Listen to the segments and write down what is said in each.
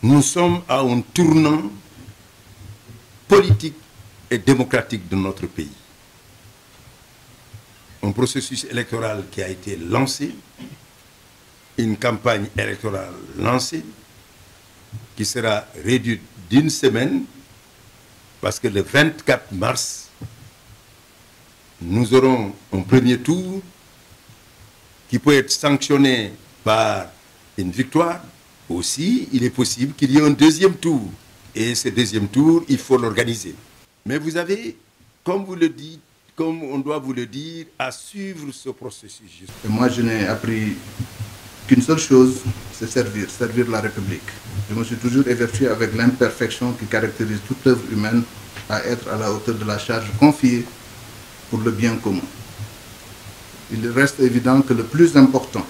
Nous sommes à un tournant politique et démocratique de notre pays. Un processus électoral qui a été lancé, une campagne électorale lancée, qui sera réduite d'une semaine, parce que le 24 mars, nous aurons un premier tour qui peut être sanctionné par une victoire. Aussi, il est possible qu'il y ait un deuxième tour. Et ce deuxième tour, il faut l'organiser. Mais vous avez, comme vous le dites, comme on doit vous le dire, à suivre ce processus. Et moi, je n'ai appris qu'une seule chose, c'est servir la République. Je me suis toujours évertué avec l'imperfection qui caractérise toute œuvre humaine à être à la hauteur de la charge confiée pour le bien commun. Il reste évident que le plus important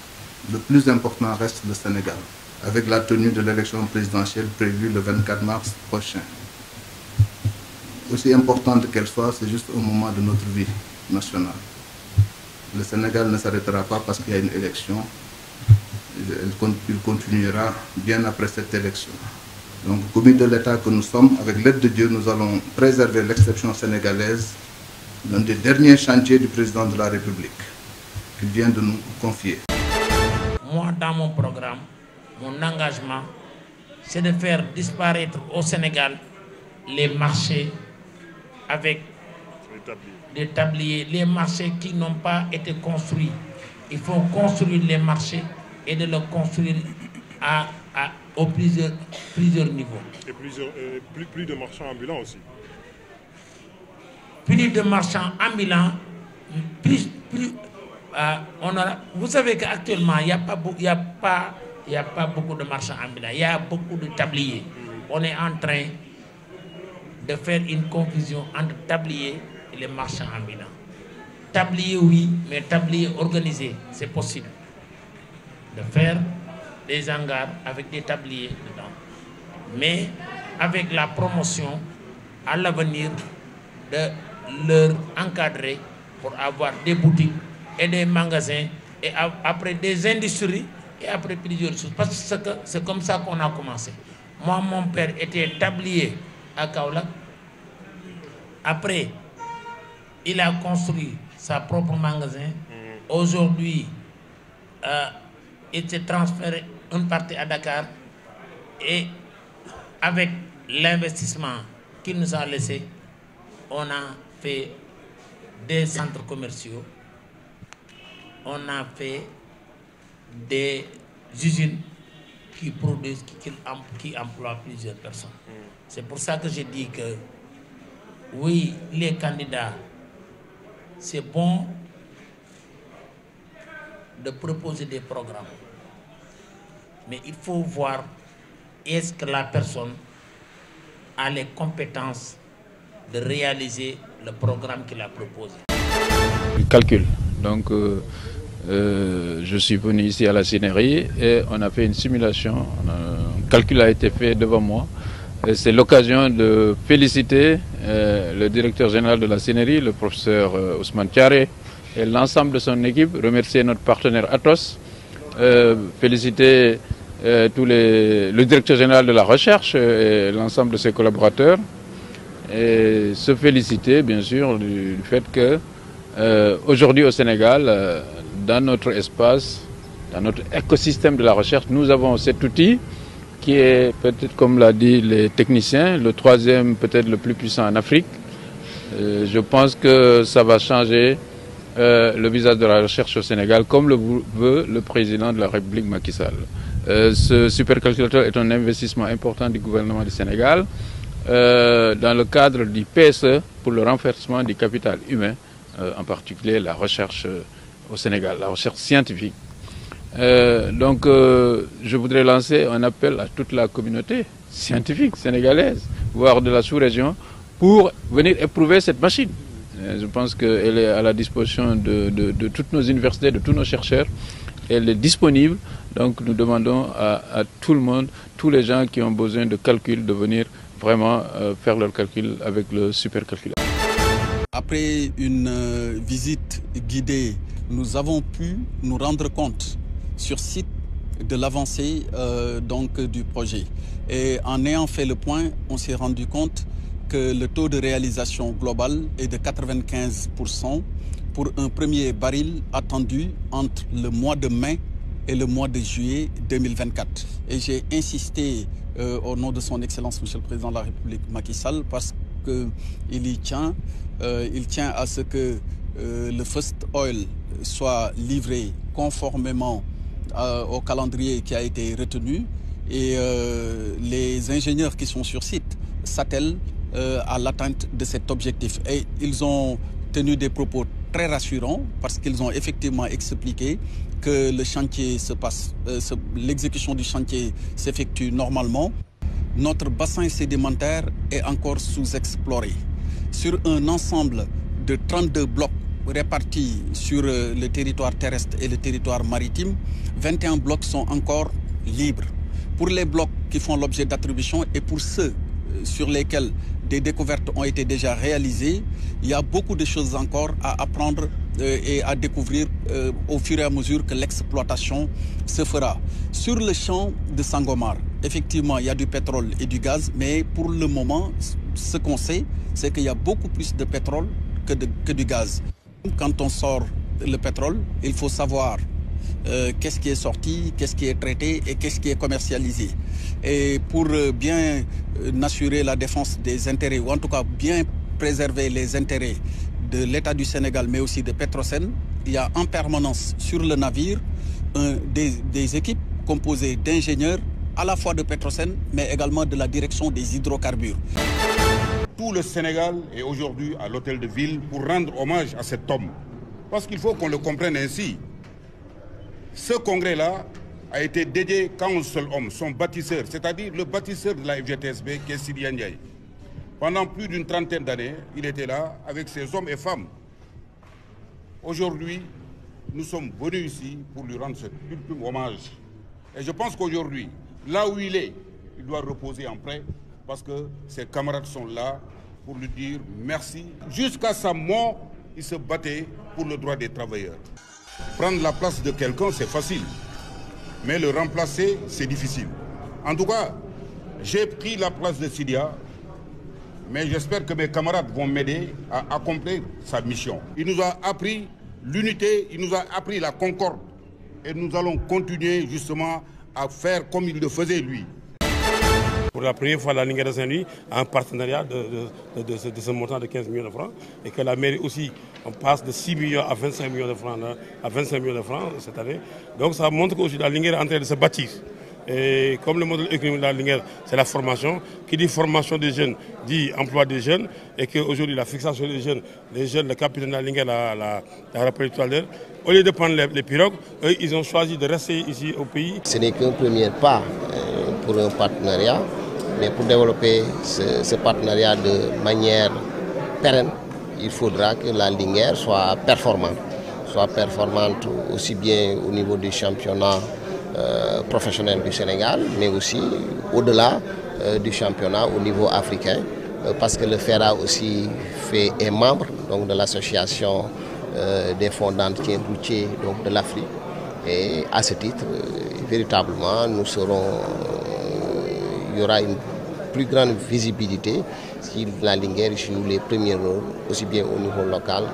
reste le Sénégal, avec la tenue de l'élection présidentielle prévue le 24 mars prochain. Aussi importante qu'elle soit, c'est juste un moment de notre vie nationale. Le Sénégal ne s'arrêtera pas parce qu'il y a une élection. Il continuera bien après cette élection. Donc, commis de l'État que nous sommes, avec l'aide de Dieu, nous allons préserver l'exception sénégalaise, l'un des derniers chantiers du président de la République, qu'il vient de nous confier. Moi, dans mon programme, mon engagement, c'est de faire disparaître au Sénégal les marchés avec des tabliers, les marchés qui n'ont pas été construits. Il faut construire les marchés et de le construire au plusieurs niveaux. Et plus de marchands ambulants aussi. Plus de marchands ambulants, vous savez qu'actuellement, il n'y a pas beaucoup de marchands ambulants, il y a beaucoup de tabliers. On est en train de faire une confusion entre tabliers et les marchands ambulants. Tablier, oui, mais tablier organisé, c'est possible. De faire des hangars avec des tabliers dedans. Mais avec la promotion, à l'avenir, de leur encadrer pour avoir des boutiques et des magasins, et après des industries, et après plusieurs choses. Parce que c'est comme ça qu'on a commencé. Moi, mon père était tablier à Kaolack. Après, il a construit sa propre magasin. Aujourd'hui, il s'est transféré une partie à Dakar. Et avec l'investissement qu'il nous a laissé, on a fait des centres commerciaux. On a fait des usines qui produisent, qui emploient plusieurs personnes. C'est pour ça que j'ai dit que oui, les candidats, c'est bon de proposer des programmes. Mais il faut voir est-ce que la personne a les compétences de réaliser le programme qu'il a proposé. Le calcul. Donc, je suis venu ici à la CNRI et on a fait une simulation. Un calcul a été fait devant moi. C'est l'occasion de féliciter le directeur général de la CNRI, le professeur Ousmane Thiaré, et l'ensemble de son équipe. Remercier notre partenaire Atos. Féliciter le directeur général de la recherche et l'ensemble de ses collaborateurs. Et se féliciter, bien sûr, du fait que aujourd'hui au Sénégal, dans notre espace, dans notre écosystème de la recherche, nous avons cet outil qui est peut-être, comme l'a dit les techniciens, le troisième peut-être le plus puissant en Afrique. Je pense que ça va changer le visage de la recherche au Sénégal, comme le veut le président de la République Macky Sall. Ce supercalculateur est un investissement important du gouvernement du Sénégal dans le cadre du PSE pour le renforcement du capital humain, en particulier la recherche au Sénégal, la recherche scientifique. Donc je voudrais lancer un appel à toute la communauté scientifique sénégalaise, voire de la sous-région, pour venir éprouver cette machine. Je pense qu'elle est à la disposition de toutes nos universités, de tous nos chercheurs. Elle est disponible, donc nous demandons à tout le monde, tous les gens qui ont besoin de calcul, de venir vraiment faire leur calcul avec le supercalculateur. Après une visite guidée, nous avons pu nous rendre compte sur site de l'avancée du projet. Et en ayant fait le point, on s'est rendu compte que le taux de réalisation global est de 95% pour un premier baril attendu entre le mois de mai et le mois de juillet 2024. Et j'ai insisté au nom de son Excellence, Monsieur le Président de la République Macky Sall, parce qu'il y tient. Il tient à ce que le First Oil soit livré conformément au calendrier qui a été retenu. Et les ingénieurs qui sont sur site s'attellent à l'atteinte de cet objectif. Et ils ont tenu des propos très rassurants parce qu'ils ont effectivement expliqué que le chantier se passe, l'exécution du chantier s'effectue normalement. Notre bassin sédimentaire est encore sous-exploré. Sur un ensemble de 32 blocs répartis sur le territoire terrestre et le territoire maritime, 21 blocs sont encore libres. Pour les blocs qui font l'objet d'attribution et pour ceux sur lesquels des découvertes ont été déjà réalisées, il y a beaucoup de choses encore à apprendre et à découvrir au fur et à mesure que l'exploitation se fera. Sur le champ de Sangomar, effectivement, il y a du pétrole et du gaz, mais pour le moment, ce qu'on sait, c'est qu'il y a beaucoup plus de pétrole que du gaz. Quand on sort le pétrole, il faut savoir qu'est-ce qui est sorti, qu'est-ce qui est traité et qu'est-ce qui est commercialisé. Et pour bien assurer la défense des intérêts, ou en tout cas bien préserver les intérêts de l'État du Sénégal, mais aussi de Petrosen, il y a en permanence sur le navire des équipes composées d'ingénieurs à la fois de Petrosen, mais également de la direction des hydrocarbures. Tout le Sénégal est aujourd'hui à l'hôtel de ville pour rendre hommage à cet homme. Parce qu'il faut qu'on le comprenne ainsi. Ce congrès-là a été dédié qu'à un seul homme, son bâtisseur, c'est-à-dire le bâtisseur de la FGTSB, qui est Sidi Ndiaye. Pendant plus d'une trentaine d'années, il était là avec ses hommes et femmes. Aujourd'hui, nous sommes venus ici pour lui rendre cet ultime hommage. Et je pense qu'aujourd'hui, là où il est, il doit reposer en paix parce que ses camarades sont là pour lui dire merci. Jusqu'à sa mort, il se battait pour le droit des travailleurs. Prendre la place de quelqu'un, c'est facile. Mais le remplacer, c'est difficile. En tout cas, j'ai pris la place de Sidia, mais j'espère que mes camarades vont m'aider à accomplir sa mission. Il nous a appris l'unité, il nous a appris la concorde. Et nous allons continuer justement à faire comme il le faisait lui. Pour la première fois, la Linguère de Saint-Louis a un partenariat de ce montant de 15 millions de francs et que la mairie aussi, on passe de 6 millions à 25 millions de francs, cette année. Donc ça montre qu'aujourd'hui la Linguère est en train de se bâtir. Et comme le modèle économique de la Linguère, c'est la formation, qui dit formation des jeunes, dit emploi des jeunes, et qu'aujourd'hui la fixation des jeunes, le capitaine de la Linguère l'a rappelé tout à l'heure, au lieu de prendre les pirogues, eux, ils ont choisi de rester ici au pays. Ce n'est qu'un premier pas pour un partenariat, mais pour développer ce partenariat de manière pérenne, il faudra que la Linguère soit performante aussi bien au niveau du championnat professionnel du Sénégal, mais aussi au-delà du championnat au niveau africain, parce que le FERA aussi est membre donc, de l'association des fonds d'entretien routier de l'Afrique. Et à ce titre, véritablement, il y aura une plus grande visibilité si la Linguère joue les premiers rôles, aussi bien au niveau local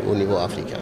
qu'au niveau africain.